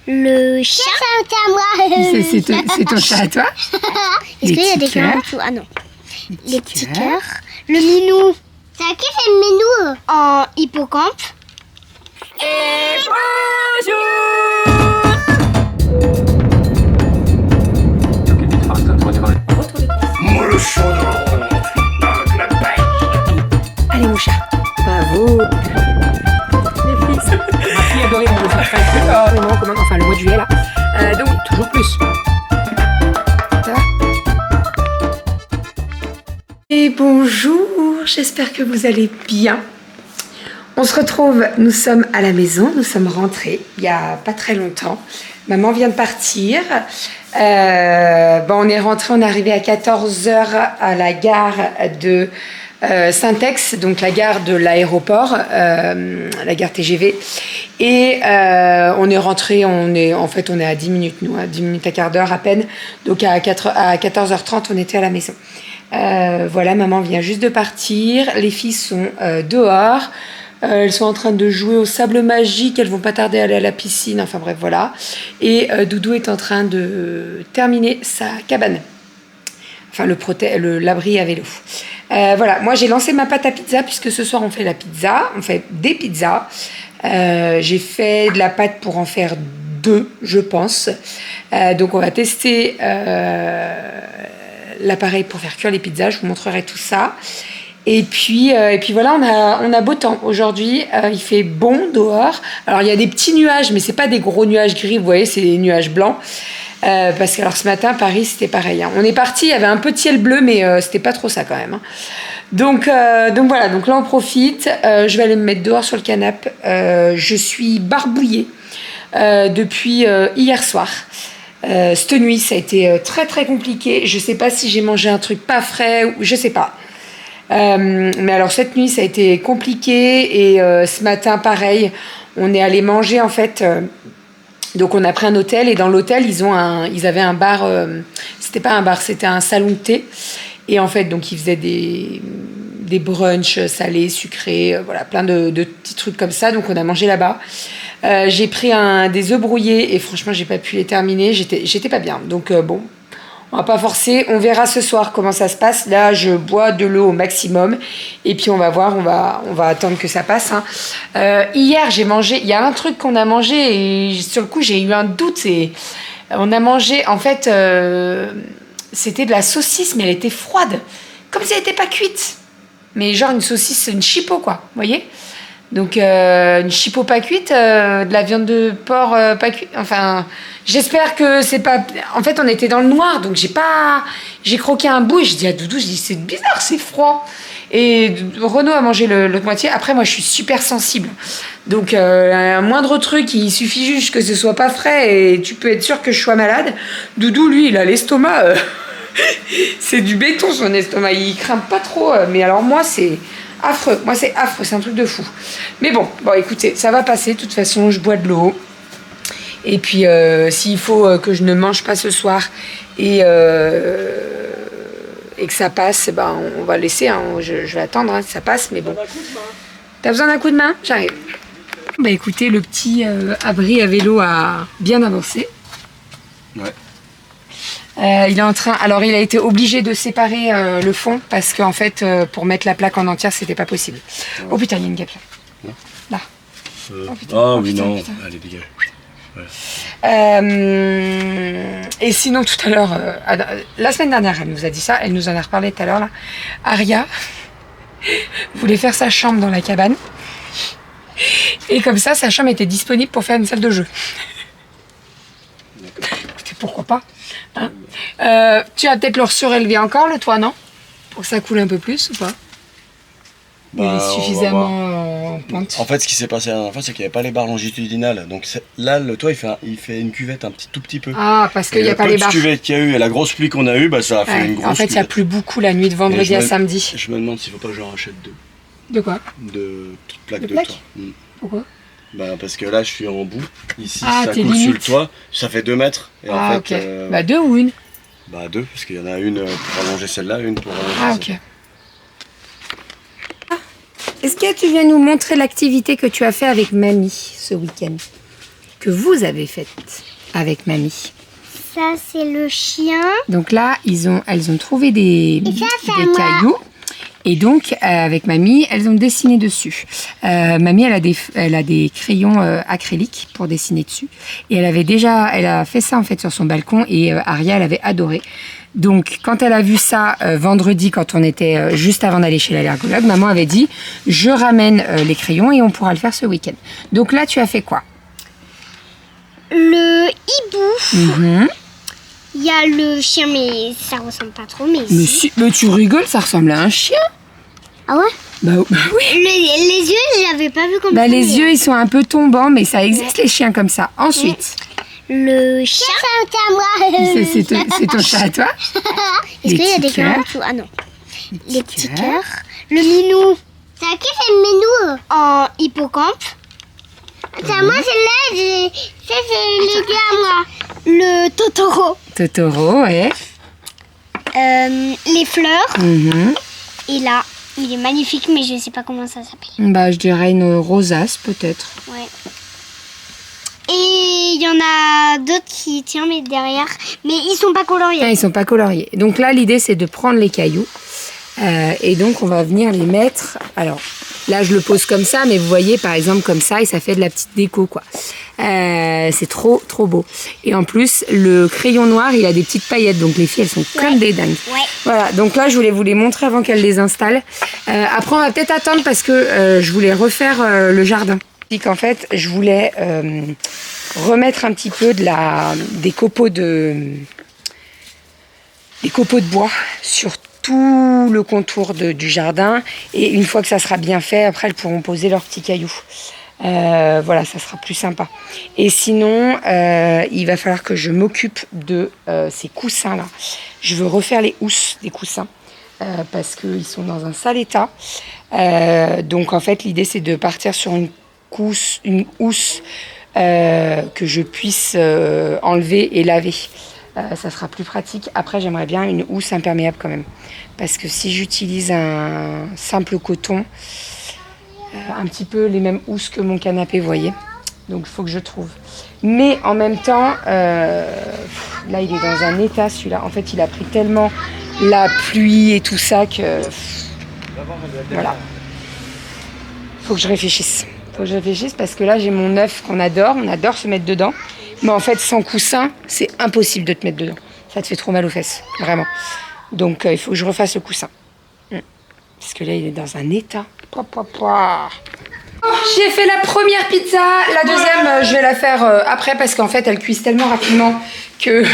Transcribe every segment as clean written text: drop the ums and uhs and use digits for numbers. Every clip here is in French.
Le chat. C'est à moi. C'est ton chat à toi. Est-ce qu'il y a des cœurs en dessous? Ah non. Les petits cœurs. Le minou. C'est à qui c'est le minou? En hippocampe. Et bonjour. Allez mon chat, bravo. Les fils. Ma fille adorait mon dessin. Enfin le mois de juillet là. Donc toujours plus. Ça va? Et bonjour, j'espère que vous allez bien. On se retrouve, nous sommes à la maison, nous sommes rentrés il n'y a pas très longtemps. Maman vient de partir. On est rentré, on est arrivé à 14h à la gare de Saint-Ex, donc la gare de l'aéroport, la gare TGV. Et on est rentré, on est à 10 minutes, nous, à 10 minutes à quart d'heure à peine. Donc à 14h30, on était à la maison. Voilà, maman vient juste de partir. Les filles sont dehors. Elles sont en train de jouer au sable magique, elles vont pas tarder à aller à la piscine, enfin bref, voilà. Et Doudou est en train de terminer sa cabane. Enfin, l'abri à vélo. Voilà, moi j'ai lancé ma pâte à pizza, puisque ce soir on fait la pizza, on fait des pizzas. J'ai fait de la pâte pour en faire 2, je pense. Donc on va tester l'appareil pour faire cuire les pizzas, je vous montrerai tout ça. Et puis voilà, on a beau temps. Aujourd'hui, il fait bon dehors. Alors, il y a des petits nuages, mais ce n'est pas des gros nuages gris, vous voyez, c'est des nuages blancs. Parce que alors, ce matin, Paris, c'était pareil. Hein. On est parti, il y avait un peu de ciel bleu, mais ce n'était pas trop ça quand même. Hein. Donc voilà, donc là, on profite. Je vais aller me mettre dehors sur le canapé. Je suis barbouillée depuis hier soir. Cette nuit, ça a été très, très compliqué. Je ne sais pas si j'ai mangé un truc pas frais, ou je ne sais pas. Mais alors cette nuit ça a été compliqué et ce matin pareil, on est allé manger en fait. Donc on a pris un hôtel et dans l'hôtel ils avaient un bar. C'était pas un bar, c'était un salon de thé. Et en fait donc ils faisaient des brunchs salés, sucrés, voilà plein de petits trucs comme ça. Donc on a mangé là-bas. J'ai pris des œufs brouillés et franchement j'ai pas pu les terminer. J'étais pas bien. Donc bon. On va pas forcer, on verra ce soir comment ça se passe. Là, je bois de l'eau au maximum et puis on va voir, on va attendre que ça passe. Hein. Hier, j'ai mangé, il y a un truc qu'on a mangé et sur le coup, j'ai eu un doute. On a mangé, en fait, c'était de la saucisse, mais elle était froide, comme si elle n'était pas cuite. Mais genre une saucisse, une chipot, quoi, vous voyez ? Donc, une chipot pas cuite, de la viande de porc pas cuite. Enfin, j'espère que c'est pas... En fait, on était dans le noir, donc j'ai croqué un bout et je dis à Doudou, c'est bizarre, c'est froid. Et Renaud a mangé l'autre moitié. Après, moi, je suis super sensible. Donc, un moindre truc, il suffit juste que ce soit pas frais et tu peux être sûr que je sois malade. Doudou, lui, il a l'estomac... c'est du béton, son estomac. Il craint pas trop. Mais alors, moi, c'est... affreux, moi c'est affreux, c'est un truc de fou. Mais bon, écoutez, ça va passer, de toute façon, je bois de l'eau. Et puis, s'il faut que je ne mange pas ce soir et que ça passe, on va laisser, hein, je vais attendre, hein, ça passe, mais bon. T'as besoin d'un coup de main? J'arrive. Écoutez, le petit abri à vélo a bien avancé. Ouais. Il est en train. Alors, il a été obligé de séparer le fond parce qu'en fait, pour mettre la plaque en entière, c'était pas possible. Ouais. Oh putain, il y a une guêpe là. Là. Oh putain, oui, non. Putain. Allez, dégage. Voilà. Et sinon, tout à l'heure, la semaine dernière, elle nous a dit ça. Elle nous en a reparlé tout à l'heure là. Aria voulait faire sa chambre dans la cabane. Et comme ça, sa chambre était disponible pour faire une salle de jeu. Écoutez, pourquoi pas? Hein, tu vas peut-être le surélever encore le toit, non? Pour que ça coule un peu plus ou pas? Il est suffisamment en pente. En fait, ce qui s'est passé la dernière fois, c'est qu'il n'y avait pas les barres longitudinales. Donc là, le toit, il fait une cuvette tout petit peu. Ah, parce qu'il n'y a pas les barres. La cuvette qu'il y a eu et la grosse pluie qu'on a eue, ça a fait une grosse En fait, il n'y a plus beaucoup la nuit de vendredi à samedi. Je me demande s'il ne faut pas que j'en rachète 2. De quoi? De petites plaques de toit. Pourquoi? Parce que là, je suis en bout. Ici, ça coule sur le toit. Ça fait 2 mètres. Et en fait, ok. 2 ou une? 2, parce qu'il y en a une pour allonger celle-là, une pour allonger celle-là. Ok. Est-ce que tu viens nous montrer l'activité que tu as fait avec mamie ce week-end? que vous avez faites avec mamie. Ça, c'est le chien. Donc là, elles ont trouvé des cailloux. Et donc, avec mamie, elles ont dessiné dessus. Mamie, elle a des crayons acryliques pour dessiner dessus. Et elle a fait ça en fait sur son balcon et Aria, elle avait adoré. Donc, quand elle a vu ça vendredi, quand on était juste avant d'aller chez l'allergologue, maman avait dit « Je ramène les crayons et on pourra le faire ce week-end. » Donc là, tu as fait quoi? Le hibou. Mhm. Il y a le chien, mais ça ressemble pas trop. Mais Mais tu rigoles, ça ressemble à un chien. Ah ouais? Bah oui. Les yeux, j'avais pas vu comme ça. Les yeux, ils sont un peu tombants, mais ça existe les chiens comme ça. Ensuite, le chien. C'est à moi. c'est ton chat à toi. Est-ce qu'il y a des cœurs en dessous? Ah non. Les petits cœurs. Le minou. C'est à qui c'est le minou? En hippocampe. C'est à moi, celle-là. Ça, c'est les deux à moi. Le Totoro. Totoro, ouais. Les fleurs. Mhm. Et là, il est magnifique, mais je sais pas comment ça s'appelle. Bah, je dirais une rosace, peut-être. Ouais. Et il y en a d'autres qui tiennent mais derrière, mais ils sont pas coloriés. Ah, ils sont pas coloriés. Donc là, l'idée, c'est de prendre les cailloux. Et donc, on va venir les mettre. Alors, là, je le pose comme ça, mais vous voyez, par exemple, comme ça, et ça fait de la petite déco, quoi. C'est trop, trop beau. Et en plus, le crayon noir, il a des petites paillettes. Donc, les filles, elles sont comme des dingues. Ouais. Voilà, donc là, je voulais vous les montrer avant qu'elles les installent. Après, on va peut-être attendre parce que je voulais refaire le jardin. En fait, je voulais remettre un petit peu des copeaux de bois sur tout le contour du jardin. Et une fois que ça sera bien fait, après, elles pourront poser leurs petits cailloux. Voilà, ça sera plus sympa. Et sinon, il va falloir que je m'occupe de ces coussins-là. Je veux refaire les housses des coussins parce qu'ils sont dans un sale état. Donc, en fait, l'idée, c'est de partir sur une housse que je puisse enlever et laver. Ça sera plus pratique. Après, j'aimerais bien une housse imperméable quand même. Parce que si j'utilise un simple coton, un petit peu les mêmes housses que mon canapé, vous voyez. Donc, il faut que je trouve. Mais en même temps, là, il est dans un état, celui-là. En fait, il a pris tellement la pluie et tout ça que... Voilà. Faut que je réfléchisse. Parce que là, j'ai mon œuf qu'on adore. On adore se mettre dedans. Mais en fait, sans coussin, c'est impossible de te mettre dedans. Ça te fait trop mal aux fesses, vraiment. Donc, il faut que je refasse le coussin. Parce que là, il est dans un état. J'ai fait la première pizza. La deuxième, je vais la faire après parce qu'en fait, elle cuise tellement rapidement que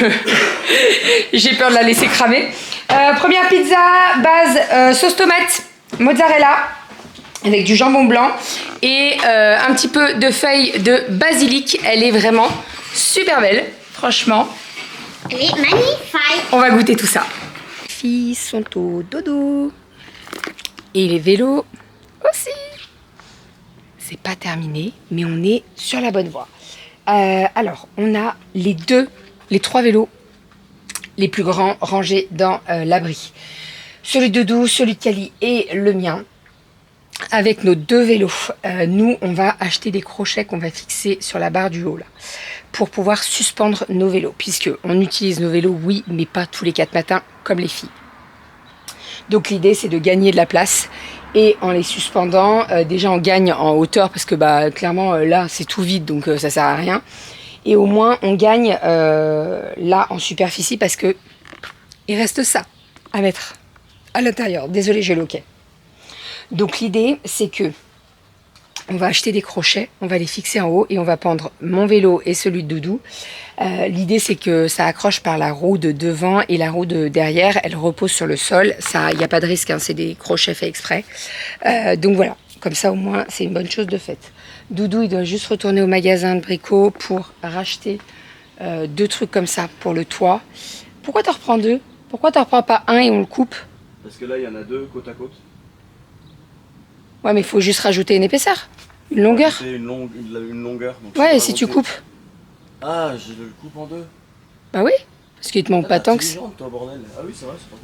j'ai peur de la laisser cramer. Première pizza, base sauce tomate, mozzarella, avec du jambon blanc et un petit peu de feuilles de basilic. Elle est vraiment super belle, franchement. Elle est magnifique. On va goûter tout ça. Les filles sont au dodo. Et les vélos aussi. C'est pas terminé, mais on est sur la bonne voie. Alors, on a les 3 vélos les plus grands rangés dans l'abri. Celui de Doudou, celui de Cali et le mien. Avec nos 2 vélos, nous, on va acheter des crochets qu'on va fixer sur la barre du haut, là, pour pouvoir suspendre nos vélos. Puisqu'on utilise nos vélos, oui, mais pas tous les 4 matins, comme les filles. Donc l'idée, c'est de gagner de la place. Et en les suspendant, déjà, on gagne en hauteur, parce que clairement, là, c'est tout vide, donc ça sert à rien. Et au moins, on gagne là, en superficie, parce que il reste ça à mettre à l'intérieur. Désolée, j'ai loqué. Donc l'idée, c'est que on va acheter des crochets, on va les fixer en haut et on va pendre mon vélo et celui de Doudou. L'idée, c'est que ça accroche par la roue de devant et la roue de derrière, elle repose sur le sol. Il n'y a pas de risque, hein, c'est des crochets faits exprès. Donc voilà, comme ça au moins, c'est une bonne chose de faite. Doudou, il doit juste retourner au magasin de brico pour racheter 2 trucs comme ça pour le toit. Pourquoi t'en reprends 2? Pourquoi t'en reprends pas un et on le coupe? Parce que là, il y en a 2 côte à côte. Ouais, mais il faut juste rajouter une épaisseur, une longueur. C'est une longueur. Donc Ouais, et si tu coupes? Ah, je le coupe en 2. Bah oui, parce qu'il te manque pas tant que ça. Toi, bordel. Ah oui, c'est vrai, c'est pas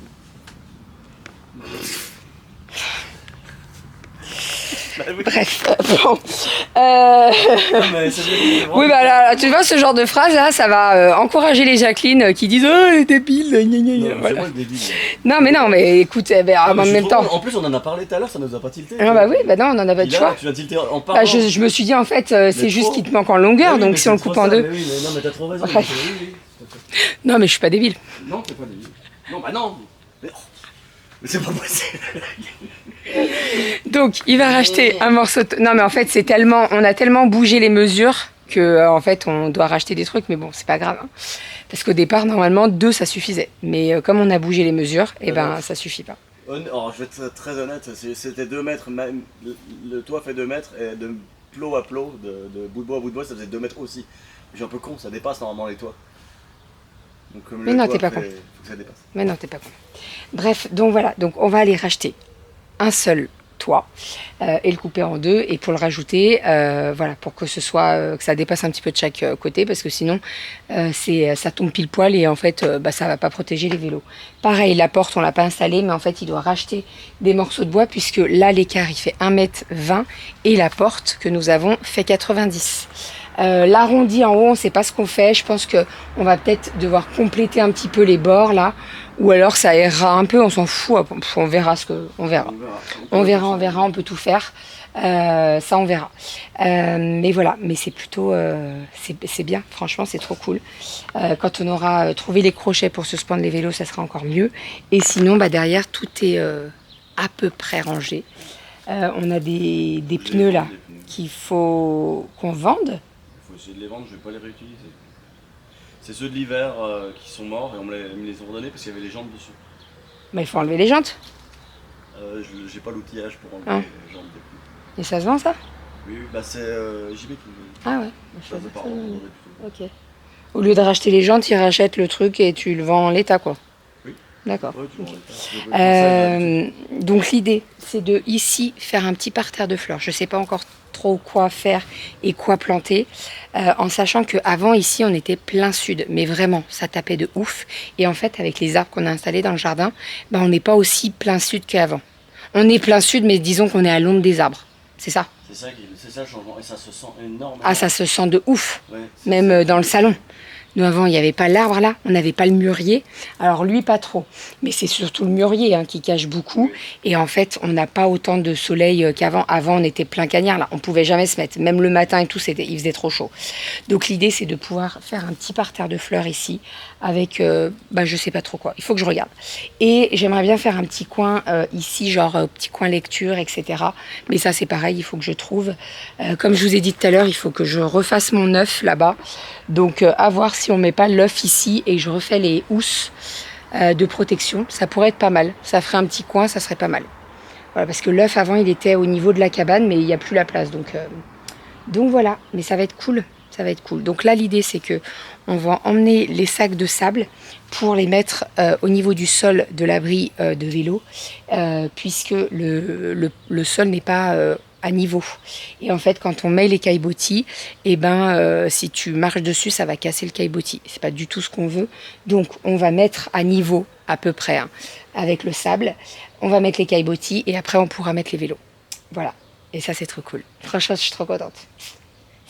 Bref, bon. Oui, bah là, tu vois, ce genre de phrase, là, ça va encourager les Jacqueline qui disent « Oh, elle est débile !» Voilà. Non, mais écoute, en même temps... En plus, on en a parlé tout à l'heure, ça nous a pas tilté. Ah bah oui, bah non, on en a pas de choix. Tu l'as tilté en parlant. Bah, je me suis dit, en fait, c'est juste qu'il te manque en longueur, donc si on le coupe en deux... Mais oui, mais non, mais t'as trop raison. Non, mais je suis pas débile. Non, t'es pas débile. Non, bah non. Mais c'est pas possible. Donc, il va racheter un morceau de... Non, mais en fait, on a tellement bougé les mesures que, en fait, on doit racheter des trucs. Mais bon, c'est pas grave. Hein. Parce qu'au départ, normalement, 2, ça suffisait. Mais comme on a bougé les mesures, ça suffit pas. Alors, je vais être très honnête. C'était 2 mètres. Même, le toit fait 2 mètres. Et de plot à plot, de bout de bois à bout de bois, ça faisait 2 mètres aussi. Je suis un peu con, ça dépasse normalement les toits. Donc, mais non, t'es pas con. Faut que ça dépasse. Mais non, t'es pas con. Bref, donc voilà. Donc, on va aller racheter un seul toit et le couper en 2 et pour le rajouter voilà, pour que ce soit que ça dépasse un petit peu de chaque côté parce que sinon ça tombe pile poil et en fait ça va pas protéger les vélos. Pareil, la porte on l'a pas installée mais en fait il doit racheter des morceaux de bois puisque là l'écart il fait 1,20 m et la porte que nous avons fait 90. L'arrondi en haut on sait pas ce qu'on fait, je pense que on va peut-être devoir compléter un petit peu les bords là. Ou alors ça aérera un peu, on s'en fout, on verra on verra, on peut tout faire, ça on verra. Mais voilà, mais c'est plutôt, c'est bien, franchement c'est trop cool. Quand on aura trouvé les crochets pour se suspendre les vélos, ça sera encore mieux. Et sinon, derrière tout est à peu près rangé. On a des pneus là qu'il faut qu'on vende. Il faut essayer de les vendre, je vais pas les réutiliser. C'est ceux de l'hiver qui sont morts et on me les a redonnés parce qu'il y avait les jantes dessus. Mais il faut enlever les jantes. J'ai pas l'outillage pour enlever les jantes des pneus. Et ça se vend ça? Oui, c'est JB qui me... Ah ouais. Ça veut pas Ok. Au lieu de racheter les jantes, ils rachètent le truc et tu le vends en l'état quoi. Oui. D'accord. Ouais, donc l'idée, c'est de ici faire un petit parterre de fleurs. Je sais pas encore trop quoi faire et quoi planter, en sachant qu'avant ici on était plein sud, mais vraiment ça tapait de ouf. Et en fait avec les arbres qu'on a installés dans le jardin, on n'est pas aussi plein sud qu'avant. On est plein sud, mais disons qu'on est à l'ombre des arbres. C'est ça. C'est ça le changement et ça se sent énormément. Ah ça se sent de ouf, ouais, même dans le salon. Nous, avant, il n'y avait pas l'arbre là, on n'avait pas le mûrier. Alors lui, pas trop. Mais c'est surtout le mûrier qui cache beaucoup. Et en fait, on n'a pas autant de soleil qu'avant. Avant, on était plein cagnard là. On ne pouvait jamais se mettre. Même le matin et tout, il faisait trop chaud. Donc l'idée, c'est de pouvoir faire un petit parterre de fleurs ici avec, je sais pas trop quoi. Il faut que je regarde. Et j'aimerais bien faire un petit coin ici, genre petit coin lecture, etc. Mais ça, c'est pareil, il faut que je trouve. Comme je vous ai dit tout à l'heure, il faut que je refasse mon œuf là-bas. Donc à voir si on met pas l'œuf ici et je refais les housses de protection, ça pourrait être pas mal. Ça ferait un petit coin, ça serait pas mal. Voilà, parce que l'œuf avant il était au niveau de la cabane, mais il n'y a plus la place. Donc voilà, mais ça va être cool. Ça va être cool. Donc là l'idée c'est que on va emmener les sacs de sable pour les mettre au niveau du sol de l'abri de vélo, puisque le sol n'est pas à niveau. Et en fait, quand on met les caillebotis, si tu marches dessus, ça va casser le caillebotis. C'est pas du tout ce qu'on veut. Donc, on va mettre à niveau à peu près avec le sable. On va mettre les caillebotis et après, on pourra mettre les vélos. Voilà. Et ça, c'est trop cool. Franchement, je suis trop contente.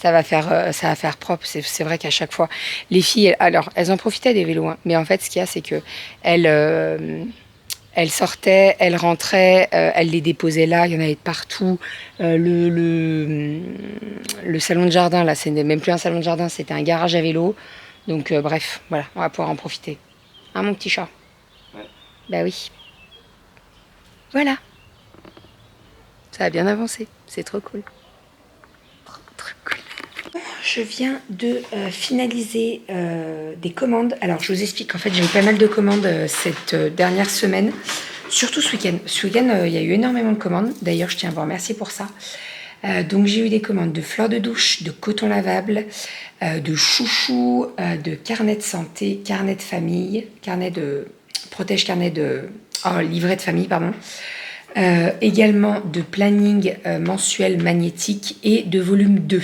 Ça va faire propre. C'est vrai qu'à chaque fois, les filles, alors, elles en profitaient des vélos. Mais en fait, ce qu'il y a, c'est que elles sortaient, elles rentraient, elles les déposaient là, il y en avait de partout. Le salon de jardin, là, c'est même plus un salon de jardin, c'était un garage à vélo. Donc bref, voilà, on va pouvoir en profiter. Hein, mon petit chat? Ouais. Bah oui. Voilà. Ça a bien avancé, c'est trop cool. Trop cool. Je viens de finaliser des commandes. Alors, je vous explique. En fait, j'ai eu pas mal de commandes cette dernière semaine, surtout ce week-end. Ce week-end, il y a eu énormément de commandes. D'ailleurs, je tiens à vous remercier pour ça. Donc, j'ai eu des commandes de fleurs de douche, de coton lavable, de chouchou, de carnet de santé, carnet de famille, livret de famille, pardon. Également de planning mensuel magnétique et de volume 2.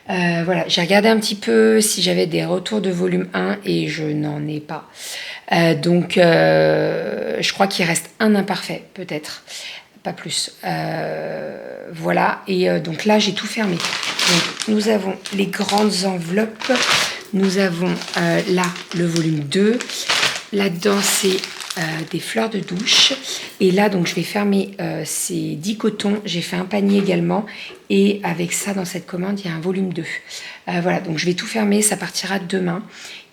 Voilà, j'ai regardé un petit peu si j'avais des retours de volume 1 et je n'en ai pas. Donc, je crois qu'il reste un imparfait, peut-être. pas plus. Voilà, et donc là, j'ai tout fermé. Donc, nous avons les grandes enveloppes. Nous avons là le volume 2. Là-dedans, c'est des fleurs de douche. Et là, donc, je vais fermer ces 10 cotons. J'ai fait un panier également. Et avec ça, dans cette commande, il y a un volume 2. Voilà, donc je vais tout fermer. Ça partira demain.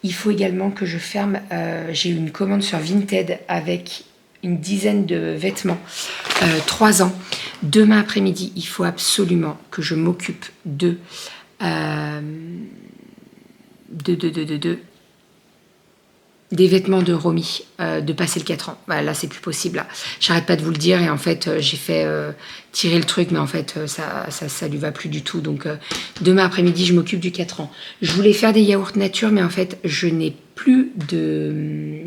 Il faut également que je ferme. J'ai eu une commande sur Vinted avec une dizaine de vêtements. 3 ans. Demain après-midi, il faut absolument que je m'occupe de des vêtements de Romy, de passer le 4 ans. Voilà, là, c'est plus possible. Là. J'arrête pas de vous le dire. Et en fait, j'ai fait tirer le truc, mais en fait, ça lui va plus du tout. Donc, demain après-midi, je m'occupe du 4 ans. Je voulais faire des yaourts nature, mais en fait, je n'ai plus de...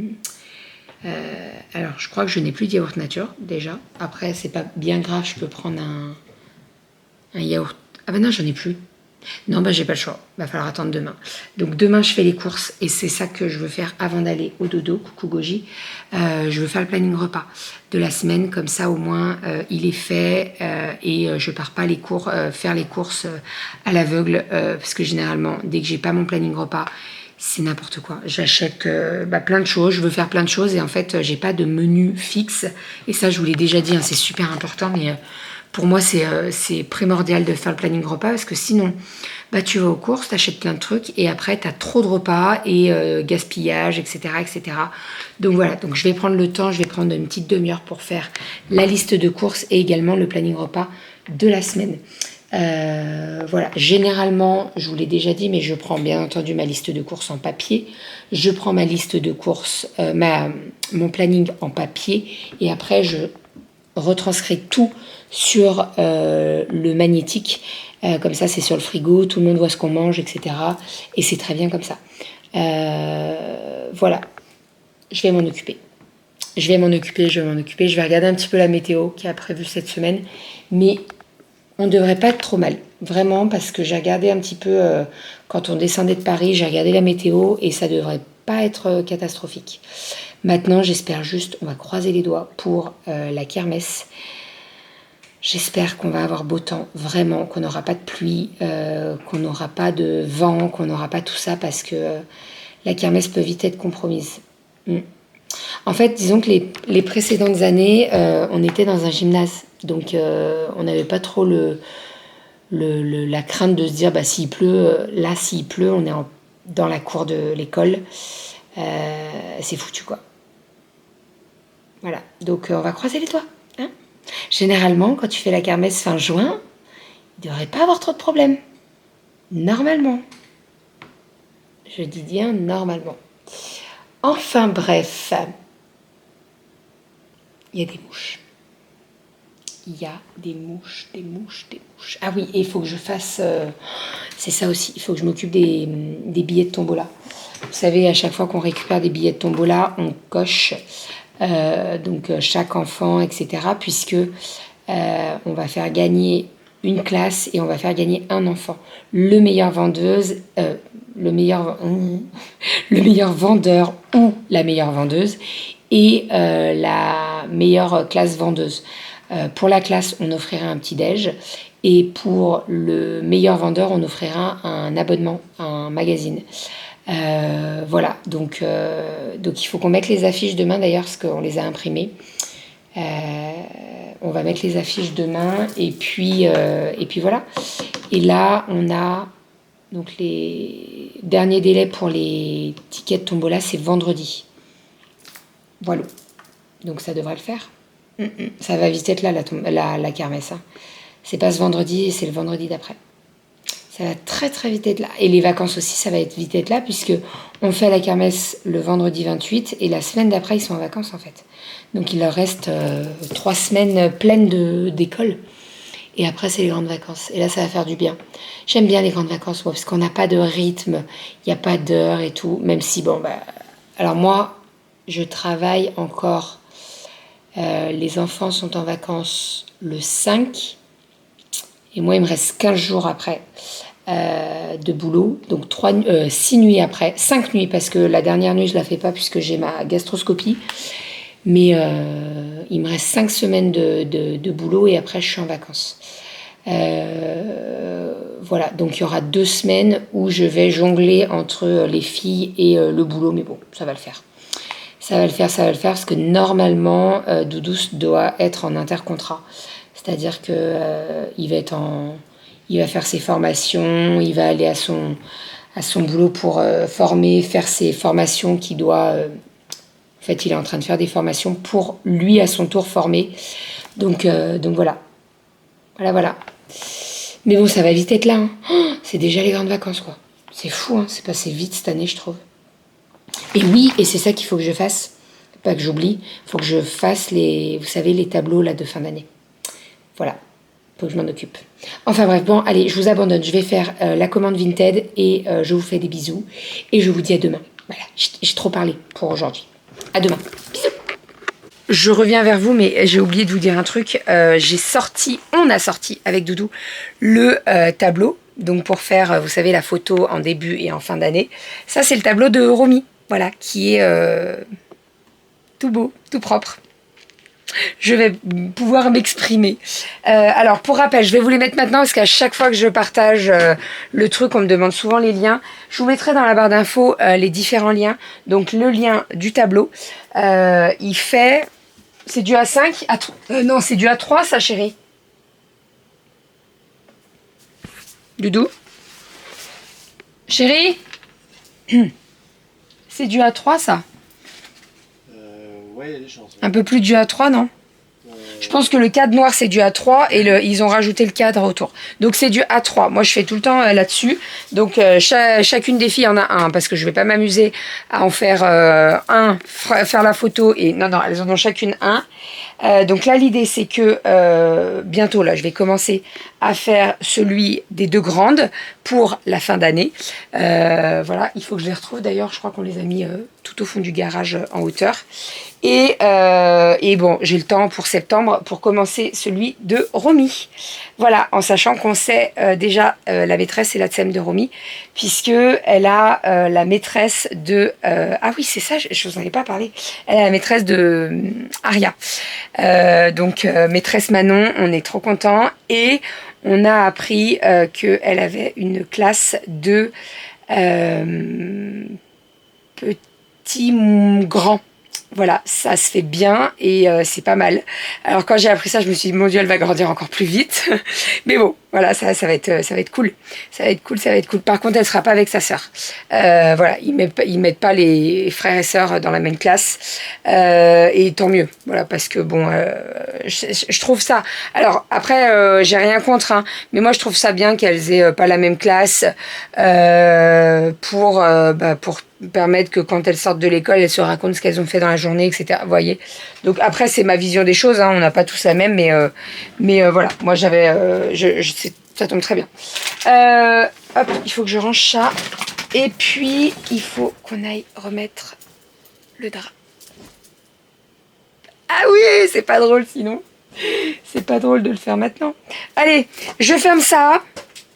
alors, je crois que je n'ai plus de yaourt nature, déjà. Après, c'est pas bien grave, je peux prendre un yaourt... Ah ben non, j'en ai plus. Non, bah j'ai pas le choix. Va falloir attendre demain. Donc demain, je fais les courses et c'est ça que je veux faire avant d'aller au dodo. Coucou Goji. Je veux faire le planning repas de la semaine. Comme ça, au moins, il est fait et je pars pas faire les courses à l'aveugle parce que généralement, dès que j'ai pas mon planning repas, c'est n'importe quoi. J'achète plein de choses. Je veux faire plein de choses et en fait, j'ai pas de menu fixe. Et ça, je vous l'ai déjà dit, hein, c'est super important, mais pour moi, c'est primordial de faire le planning repas parce que sinon, tu vas aux courses, tu achètes plein de trucs et après, tu as trop de repas et gaspillage, etc., etc. Donc voilà, donc je vais prendre le temps, je vais prendre une petite demi-heure pour faire la liste de courses et également le planning repas de la semaine. Voilà, généralement, je vous l'ai déjà dit, mais je prends bien entendu ma liste de courses en papier. Je prends ma liste de courses, mon planning en papier et après, je retranscris tout sur le magnétique. Comme ça, c'est sur le frigo, tout le monde voit ce qu'on mange, etc. Et c'est très bien comme ça. Voilà, je vais m'en occuper. Je vais regarder un petit peu la météo qui a prévu cette semaine. Mais on ne devrait pas être trop mal. Vraiment, parce que j'ai regardé un petit peu, quand on descendait de Paris, j'ai regardé la météo et ça ne devrait pas être catastrophique. Maintenant, j'espère juste, on va croiser les doigts pour la kermesse. J'espère qu'on va avoir beau temps, vraiment, qu'on n'aura pas de pluie, qu'on n'aura pas de vent, qu'on n'aura pas tout ça, parce que la kermesse peut vite être compromise. En fait, disons que les précédentes années, on était dans un gymnase, donc on n'avait pas trop la crainte de se dire, s'il pleut, s'il pleut, on est dans la cour de l'école, c'est foutu, quoi. Voilà, donc on va croiser les doigts, hein. Généralement, quand tu fais la kermesse fin juin, il ne devrait pas avoir trop de problèmes. Normalement. Je dis bien normalement. Enfin bref. Il y a des mouches. Il y a des mouches. Ah oui, et il faut que je fasse... c'est ça aussi, il faut que je m'occupe des billets de tombola. Vous savez, à chaque fois qu'on récupère des billets de tombola, on coche... donc chaque enfant, etc. Puisque on va faire gagner une classe et on va faire gagner un enfant. Le meilleur vendeur ou la meilleure vendeuse et la meilleure classe vendeuse. Pour la classe, on offrira un petit déj et pour le meilleur vendeur, on offrira un abonnement à un magazine. Voilà, donc il faut qu'on mette les affiches demain d'ailleurs parce qu'on les a imprimées. On va mettre les affiches demain et puis voilà. Et là, on a donc les derniers délais pour les tickets de tombola, c'est vendredi. Voilà, donc ça devrait le faire. Ça va vite être là la kermesse. Hein. C'est pas ce vendredi, c'est le vendredi d'après. Ça va très très vite être là. Et les vacances aussi, ça va vite être là, puisque on fait la kermesse le vendredi 28, et la semaine d'après, ils sont en vacances en fait. Donc il leur reste 3 semaines pleines d'école. Et après, c'est les grandes vacances. Et là, ça va faire du bien. J'aime bien les grandes vacances, moi, parce qu'on n'a pas de rythme, il n'y a pas d'heure et tout. Même si, alors moi, je travaille encore. Les enfants sont en vacances le 5. Et moi, il me reste 15 jours après de boulot. Donc 6 nuits après. 5 nuits, parce que la dernière nuit, je ne la fais pas puisque j'ai ma gastroscopie. Mais il me reste 5 semaines de boulot et après je suis en vacances. Voilà, donc il y aura 2 semaines où je vais jongler entre les filles et le boulot, mais bon, ça va le faire. Ça va le faire, parce que normalement, Doudou doit être en intercontrat. C'est-à-dire que il va faire ses formations, il va aller à son boulot pour faire ses formations qu'il doit... en fait, il est en train de faire des formations pour lui, à son tour, former. Donc voilà. Voilà. Mais bon, ça va vite être là. Hein. Oh, c'est déjà les grandes vacances, quoi. C'est fou, hein. C'est passé vite cette année, je trouve. Et oui, et c'est ça qu'il faut que je fasse. Pas que j'oublie. Il faut que je fasse vous savez, les tableaux là de fin d'année. Voilà. Faut que je m'en occupe. Enfin bref, bon, allez, je vous abandonne. Je vais faire la commande Vinted et je vous fais des bisous. Et je vous dis à demain. Voilà, j'ai trop parlé pour aujourd'hui. À demain. Bisous. Je reviens vers vous, mais j'ai oublié de vous dire un truc. On a sorti avec Doudou le tableau. Donc pour faire, vous savez, la photo en début et en fin d'année. Ça, c'est le tableau de Romy. Voilà, qui est tout beau, tout propre. Je vais pouvoir m'exprimer. Alors, pour rappel, je vais vous les mettre maintenant parce qu'à chaque fois que je partage le truc, on me demande souvent les liens. Je vous mettrai dans la barre d'infos les différents liens. Donc, le lien du tableau, il fait... C'est du A5 non, c'est du A3, ça, chérie. Doudou. Chérie. C'est du A3, ça. Ouais, il y a des chances. Ouais. Un peu plus du A3, non? Je pense que le cadre noir, c'est du A3 et ils ont rajouté le cadre autour. Donc, c'est du A3. Moi, je fais tout le temps là-dessus. Donc, chacune des filles en a un parce que je ne vais pas m'amuser à en faire faire la photo. Et non, elles en ont chacune un. Donc là, l'idée, c'est que bientôt, là, je vais commencer à faire celui des 2 grandes pour la fin d'année. Voilà, il faut que je les retrouve. D'ailleurs, je crois qu'on les a mis tout au fond du garage en hauteur. Et bon, j'ai le temps pour septembre pour commencer celui de Romy. Voilà, en sachant qu'on sait déjà la maîtresse et la tsem de Romy, puisque elle a la maîtresse de... ah oui, c'est ça, je vous en ai pas parlé. Elle a la maîtresse de Aria. Donc, maîtresse Manon, on est trop contents. Et on a appris qu'elle avait une classe de petit grand. Voilà, ça se fait bien et c'est pas mal. Alors quand j'ai appris ça, je me suis dit, mon Dieu, elle va grandir encore plus vite. Mais bon, voilà, ça va être cool. Ça va être cool. Par contre, elle sera pas avec sa sœur. Voilà, ils mettent pas les frères et sœurs dans la même classe. Et tant mieux. Voilà, parce que bon, je trouve ça... Alors après, j'ai rien contre, hein, mais moi je trouve ça bien qu'elles aient pas la même classe pour permettre que quand elles sortent de l'école, elles se racontent ce qu'elles ont fait dans la journée, etc. Vous voyez. Donc après, c'est ma vision des choses. Hein, on n'a pas tous la même, mais voilà. Moi, ça tombe très bien. Hop, il faut que je range ça. Et puis, il faut qu'on aille remettre le drap. Ah oui, c'est pas drôle sinon. C'est pas drôle de le faire maintenant. Allez, je ferme ça.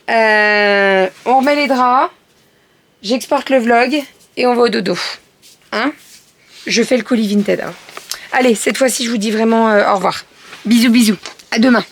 On remet les draps. J'exporte le vlog. Et on va au dodo. Hein? Je fais le colis Vinted. Hein. Allez, cette fois-ci, je vous dis vraiment au revoir. Bisous, bisous. À demain.